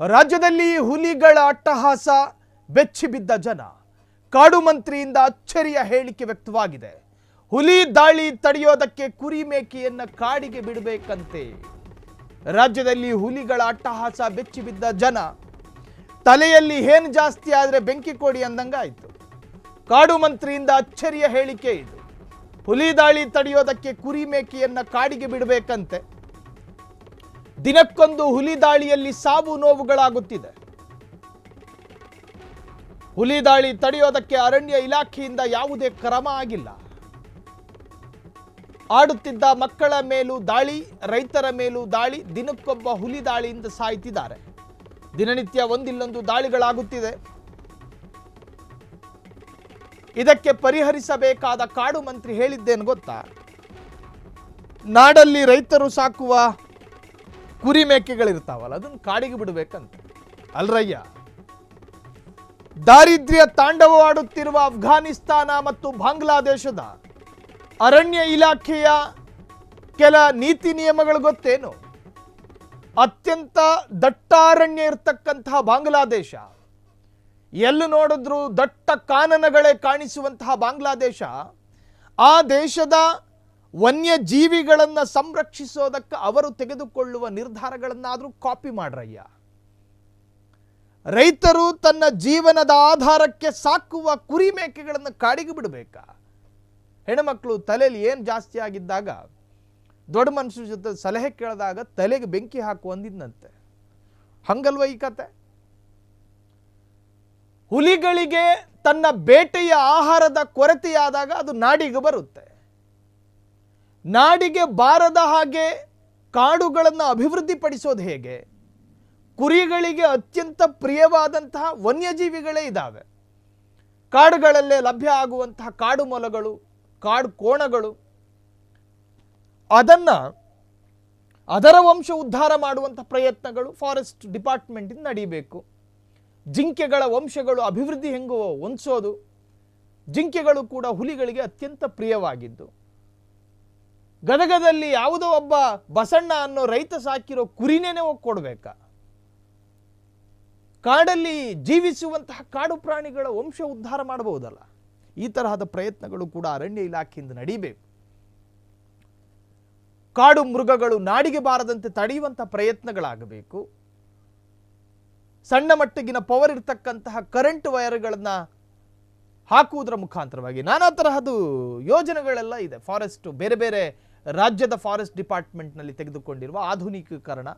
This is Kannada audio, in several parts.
ರಾಜ್ಯದಲ್ಲಿ ಹುಲಿಗಳ ಅಟ್ಟಹಾಸ ಬೆಚ್ಚಿಬಿದ್ದ ಜನ. ಕಾಡು ಮಂತ್ರಿಯಿಂದ ಅಚ್ಚರಿಯ ಹೇಳಿಕೆ ವ್ಯಕ್ತವಾಗಿದೆ. ಹುಲಿ ದಾಳಿ ತಡೆಯೋದಕ್ಕೆ ಕುರಿ ಮೇಕೆಯನ್ನ ಕಾಡಿಗೆ ಬಿಡಬೇಕಂತೆ. ರಾಜ್ಯದಲ್ಲಿ ಹುಲಿಗಳ ಅಟ್ಟಹಾಸ ಬೆಚ್ಚಿಬಿದ್ದ ಜನ. ತಲೆಯಲ್ಲಿ ಏನು ಜಾಸ್ತಿ ಆದರೆ ಬೆಂಕಿ ಕೊಡಿ ಅಂದಂಗಾಯಿತು. ಕಾಡು ಮಂತ್ರಿಯಿಂದ ಅಚ್ಚರಿಯ ಹೇಳಿಕೆ ಇದು. ಹುಲಿ ದಾಳಿ ತಡೆಯೋದಕ್ಕೆ ಕುರಿ ಮೇಕೆಯನ್ನ ಕಾಡಿಗೆ ಬಿಡಬೇಕಂತೆ. ದಿನಕ್ಕೊಂದು ಹುಲಿ ದಾಳಿಯಲ್ಲಿ ಸಾವು ನೋವುಗಳಾಗುತ್ತಿದೆ. ಹುಲಿ ದಾಳಿ ತಡೆಯೋದಕ್ಕೆ ಅರಣ್ಯ ಇಲಾಖೆಯಿಂದ ಯಾವುದೇ ಕ್ರಮ ಆಗಿಲ್ಲ. ಆಡುತ್ತಿದ್ದ ಮಕ್ಕಳ ಮೇಲೂ ದಾಳಿ, ರೈತರ ಮೇಲೂ ದಾಳಿ, ದಿನಕ್ಕೊಬ್ಬ ಹುಲಿ ದಾಳಿಯಿಂದ ಸಾಯ್ತಿದ್ದಾರೆ. ದಿನನಿತ್ಯ ಒಂದಿಲ್ಲೊಂದು ದಾಳಿಗಳಾಗುತ್ತಿದೆ. ಇದಕ್ಕೆ ಪರಿಹರಿಸಬೇಕಾದ ಕಾಡು ಮಂತ್ರಿ ಹೇಳಿದ್ದೇನು ಗೊತ್ತಾ? ನಾಡಲ್ಲಿ ರೈತರು ಸಾಕುವ ಕುರಿ ಮೇಕೆಗಳಿರ್ತಾವಲ್ಲ, ಅದನ್ನು ಕಾಡಿಗೆ ಬಿಡಬೇಕಂತ. ಅಲ್ರಯ್ಯ, ದಾರಿದ್ರ್ಯ ತಾಂಡವವಾಡುತ್ತಿರುವ ಅಫ್ಘಾನಿಸ್ತಾನ ಮತ್ತು ಬಾಂಗ್ಲಾದೇಶದ ಅರಣ್ಯ ಇಲಾಖೆಯ ಕೆಲ ನೀತಿ ನಿಯಮಗಳು ಗೊತ್ತೇನು? ಅತ್ಯಂತ ದಟ್ಟಾರಣ್ಯ ಇರತಕ್ಕಂತಹ ಬಾಂಗ್ಲಾದೇಶ, ಎಲ್ಲಿ ನೋಡಿದ್ರೂ ದಟ್ಟ ಕಾನನಗಳೇ ಕಾಣಿಸುವಂತಹ ಬಾಂಗ್ಲಾದೇಶ, ಆ ದೇಶದ ವನ್ಯಜೀವಿಗಳನ್ನು ಸಂರಕ್ಷಿಸೋದಕ್ಕೆ ಅವರು ತೆಗೆದುಕೊಳ್ಳುವ ನಿರ್ಧಾರಗಳನ್ನಾದರೂ ಕಾಪಿ ಮಾಡ್ರಯ್ಯ. ರೈತರು ತನ್ನ ಜೀವನದ ಆಧಾರಕ್ಕೆ ಸಾಕುವ ಕುರಿ ಮೇಕೆಗಳನ್ನು ಕಾಡಿಗೆ ಬಿಡಬೇಕಾ? ಹೆಣ್ಮಕ್ಳು ತಲೆಯಲ್ಲಿ ಏನು ಜಾಸ್ತಿ ಆಗಿದ್ದಾಗ ದೊಡ್ಡ ಮನುಷ್ಯರ ಜೊತೆ ಸಲಹೆ ಕೇಳಿದಾಗ ತಲೆಗೆ ಬೆಂಕಿ ಹಾಕು ಅಂದಿದ್ದಂತೆ. ಹಂಗಲ್ವ ಈ ಕತೆ? ಹುಲಿಗಳಿಗೆ ತನ್ನ ಬೇಟೆಯ ಆಹಾರದ ಕೊರತೆಯಾದಾಗ ಅದು ನಾಡಿಗೆ ಬರುತ್ತೆ. ನಾಡಿಗೆ ಬಾರದ ಹಾಗೆ ಕಾಡುಗಳನ್ನು ಅಭಿವೃದ್ಧಿಪಡಿಸೋದು ಹೇಗೆ? ಕುರಿಗಳಿಗೆ ಅತ್ಯಂತ ಪ್ರಿಯವಾದಂತಹ ವನ್ಯಜೀವಿಗಳೇ ಇದ್ದಾವೆ. ಕಾಡುಗಳಲ್ಲೇ ಲಭ್ಯ ಆಗುವಂತಹ ಕಾಡು ಮೊಲಗಳು, ಕಾಡು ಕೋಣಗಳು, ಅದರ ವಂಶ ಉದ್ಧಾರ ಮಾಡುವಂಥ ಪ್ರಯತ್ನಗಳು ಫಾರೆಸ್ಟ್ ಡಿಪಾರ್ಟ್ಮೆಂಟಿಂದ ನಡೀಬೇಕು. ಜಿಂಕೆಗಳ ವಂಶಗಳು ಅಭಿವೃದ್ಧಿ ಹೆಂಗೋ ಹೊಂದಿಸೋದು. ಜಿಂಕೆಗಳು ಕೂಡ ಹುಲಿಗಳಿಗೆ ಅತ್ಯಂತ ಪ್ರಿಯವಾಗಿದ್ದು. ಗದಗದಲ್ಲಿ ಯಾವುದೋ ಒಬ್ಬ ಬಸಣ್ಣ ಅನ್ನೋ ರೈತ ಸಾಕಿರೋ ಕುರಿನೇನೆ ಹೋಗಿ ಕೊಡ್ಬೇಕಾ? ಕಾಡಲ್ಲಿ ಜೀವಿಸುವಂತಹ ಕಾಡು ಪ್ರಾಣಿಗಳ ವಂಶ ಉದ್ಧಾರ ಮಾಡಬಹುದಲ್ಲ? ಈ ತರಹದ ಪ್ರಯತ್ನಗಳು ಕೂಡ ಅರಣ್ಯ ಇಲಾಖೆಯಿಂದ ನಡೀಬೇಕು. ಕಾಡು ಮೃಗಗಳು ನಾಡಿಗೆ ಬಾರದಂತೆ ತಡೆಯುವಂಥ ಪ್ರಯತ್ನಗಳಾಗಬೇಕು. ಸಣ್ಣ ಮಟ್ಟಿಗಿನ ಪವರ್ ಇರತಕ್ಕಂತಹ ಕರೆಂಟ್ ವೈರ್ಗಳನ್ನು ಹಾಕುವುದರ ಮುಖಾಂತರವಾಗಿ ನಾನಾ ತರಹದ ಯೋಜನೆಗಳೆಲ್ಲ ಇದೆ. ಫಾರೆಸ್ಟ್ ಬೇರೆ ಬೇರೆ ರಾಜ್ಯದ ಫಾರೆಸ್ಟ್ ಡಿಪಾರ್ಟ್ಮೆಂಟ್ನಲ್ಲಿ ತೆಗೆದುಕೊಂಡಿರುವ ಆಧುನಿಕೀಕರಣ,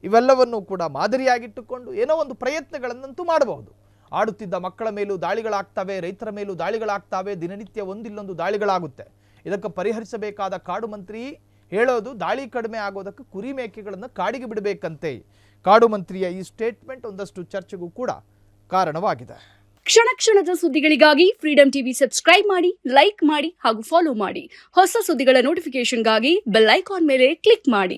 ಇವೆಲ್ಲವನ್ನು ಕೂಡ ಮಾದರಿಯಾಗಿಟ್ಟುಕೊಂಡು ಏನೋ ಒಂದು ಪ್ರಯತ್ನಗಳನ್ನಂತೂ ಮಾಡಬಹುದು. ಆಡುತ್ತಿದ್ದ ಮಕ್ಕಳ ಮೇಲೂ ದಾಳಿಗಳಾಗ್ತವೆ, ರೈತರ ಮೇಲೂ ದಾಳಿಗಳಾಗ್ತವೆ, ದಿನನಿತ್ಯ ಒಂದಿಲ್ಲೊಂದು ದಾಳಿಗಳಾಗುತ್ತೆ. ಇದಕ್ಕೆ ಪರಿಹರಿಸಬೇಕಾದ ಕಾಡು ಮಂತ್ರಿ ಹೇಳೋದು ದಾಳಿ ಕಡಿಮೆ ಆಗೋದಕ್ಕೆ ಕುರಿ ಮೇಕೆಗಳನ್ನು ಕಾಡಿಗೆ ಬಿಡಬೇಕಂತೆ. ಕಾಡು ಮಂತ್ರಿಯ ಈ ಸ್ಟೇಟ್ಮೆಂಟ್ ಒಂದಷ್ಟು ಚರ್ಚೆಗೂ ಕೂಡ ಕಾರಣವಾಗಿದೆ. ಕ್ಷಣ ಕ್ಷಣದ ಸುದ್ದಿಗಳಿಗಾಗಿ ಫ್ರೀಡಂ ಟಿವಿ ಸಬ್ಸ್ಕ್ರೈಬ್ ಮಾಡಿ, ಲೈಕ್ ಮಾಡಿ ಹಾಗೂ ಫಾಲೋ ಮಾಡಿ. ಹೊಸ ಸುದ್ದಿಗಳ ನೋಟಿಫಿಕೇಶನ್ಗಾಗಿ ಬೆಲ್ ಐಕಾನ್ ಮೇಲೆ ಕ್ಲಿಕ್ ಮಾಡಿ.